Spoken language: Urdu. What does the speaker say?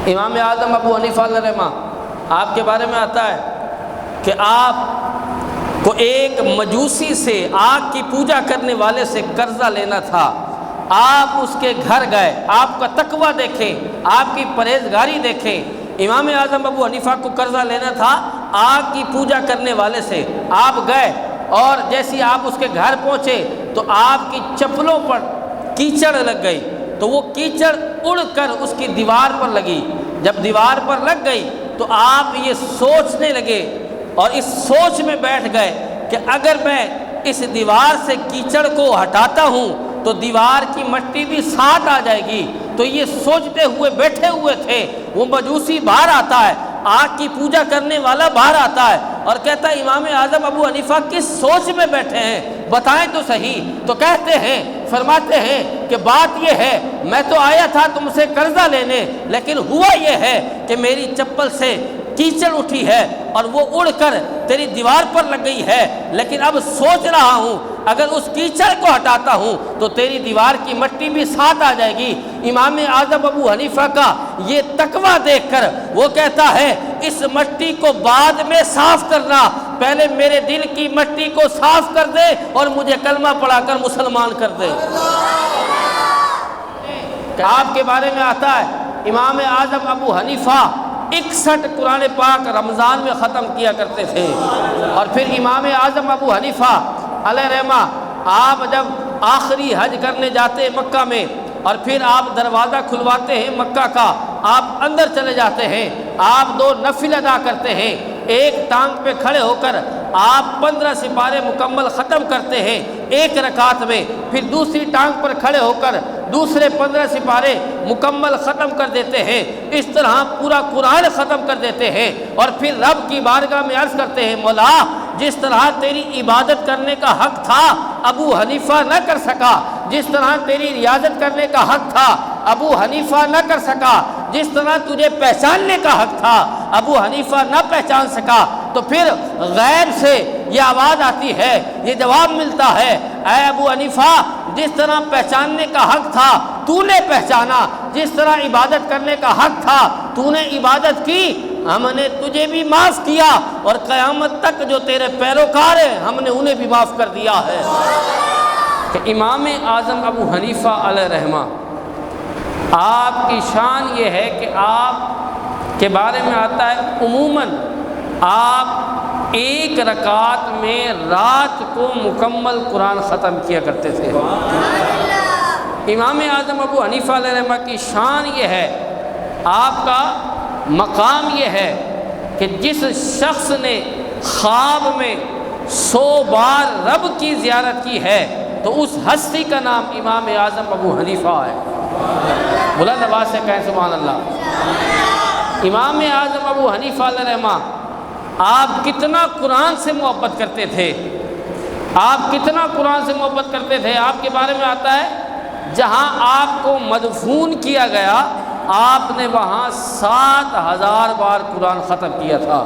امام اعظم ابو حنیفہ علیہ رحمہ، آپ کے بارے میں آتا ہے کہ آپ کو ایک مجوسی سے، آگ کی پوجا کرنے والے سے قرضہ لینا تھا۔ آپ اس کے گھر گئے، آپ کا تقویٰ دیکھیں، آپ کی پرہیزگاری دیکھیں۔ امام اعظم ابو حنیفہ کو قرضہ لینا تھا آگ کی پوجا کرنے والے سے۔ آپ گئے اور جیسی آپ اس کے گھر پہنچے تو آپ کی چپلوں پر کیچڑ لگ گئی، تو وہ کیچڑ اڑ کر اس کی دیوار پر لگی۔ جب دیوار پر لگ گئی تو آپ یہ سوچنے لگے اور اس سوچ میں بیٹھ گئے کہ اگر میں اس دیوار سے کیچڑ کو ہٹاتا ہوں تو دیوار کی مٹی بھی ساتھ آ جائے گی۔ تو یہ سوچتے ہوئے بیٹھے ہوئے تھے، وہ مجوسی باہر آتا ہے، آگ کی پوجا کرنے والا باہر آتا ہے اور کہتا ہے امام اعظم ابو حنیفہ کس سوچ میں بیٹھے ہیں، بتائیں تو صحیح۔ تو کہتے ہیں، فرماتے ہیں کہ بات یہ ہے، میں تو آیا تھا تم سے قرضہ لینے، لیکن ہوا یہ ہے کہ میری چپل سے کیچڑ اٹھی ہے اور وہ اڑ کر تیری دیوار پر لگ گئی ہے، لیکن اب سوچ رہا ہوں اگر اس کیچڑ کو ہٹاتا ہوں تو تیری دیوار کی مٹی بھی ساتھ آ جائے گی۔ امام اعظم ابو حنیفہ کا یہ تقویٰ دیکھ کر وہ کہتا ہے اس مٹی کو بعد میں صاف کرنا، پہلے میرے دل کی مٹی کو صاف کر دے اور مجھے کلمہ پڑھا کر مسلمان کر دے۔ آپ کے بارے میں آتا ہے امام اعظم ابو حنیفہ 61 قرآن پاک رمضان میں ختم کیا کرتے تھے۔ اور پھر امام اعظم ابو حنیفہ علیہ رحمہ، آپ جب آخری حج کرنے جاتے ہیں مکہ میں اور پھر آپ دروازہ کھلواتے ہیں مکہ کا، آپ اندر چلے جاتے ہیں، آپ 2 نفل ادا کرتے ہیں، ایک ٹانگ پہ کھڑے ہو کر آپ 15 سپارے مکمل ختم کرتے ہیں ایک رکعت میں، پھر دوسری ٹانگ پر کھڑے ہو کر دوسرے 15 سپارے مکمل ختم کر دیتے ہیں۔ اس طرح پورا قرآن ختم کر دیتے ہیں اور پھر رب کی بارگاہ میں عرض کرتے ہیں مولا جس طرح تیری عبادت کرنے کا حق تھا ابو حنیفہ نہ کر سکا، جس طرح تیری ریاضت کرنے کا حق تھا ابو حنیفہ نہ کر سکا، جس طرح تجھے پہچاننے کا حق تھا ابو حنیفہ نہ پہچان سکا، تو پھر غیب سے یہ آواز آتی ہے، یہ جواب ملتا ہے، اے ابو حنیفہ جس طرح پہچاننے کا حق تھا تو نے پہچانا، جس طرح عبادت کرنے کا حق تھا تو نے عبادت کی، ہم نے تجھے بھی معاف کیا اور قیامت تک جو تیرے پیروکار ہیں ہم نے انہیں بھی معاف کر دیا ہے۔ کہ امام اعظم ابو حنیفہ علیہ رحمہ، آپ کی شان یہ ہے کہ آپ کے بارے میں آتا ہے عموماً آپ ایک رکعت میں رات کو مکمل قرآن ختم کیا کرتے تھے۔ امام اعظم ابو حنیفہ علیہ رحمہ کی شان یہ ہے، آپ کا مقام یہ ہے کہ جس شخص نے خواب میں 100 بار رب کی زیارت کی ہے تو اس ہستی کا نام امام اعظم ابو حنیفہ ہے۔ بلند آواز سے کہیں سبحان اللہ۔ امام اعظم ابو حنیفہ علیہ رحمہ، آپ کتنا قرآن سے محبت کرتے تھے، آپ کتنا قرآن سے محبت کرتے تھے۔ آپ کے بارے میں آتا ہے جہاں آپ کو مدفون کیا گیا آپ نے وہاں 7000 بار قرآن ختم کیا تھا۔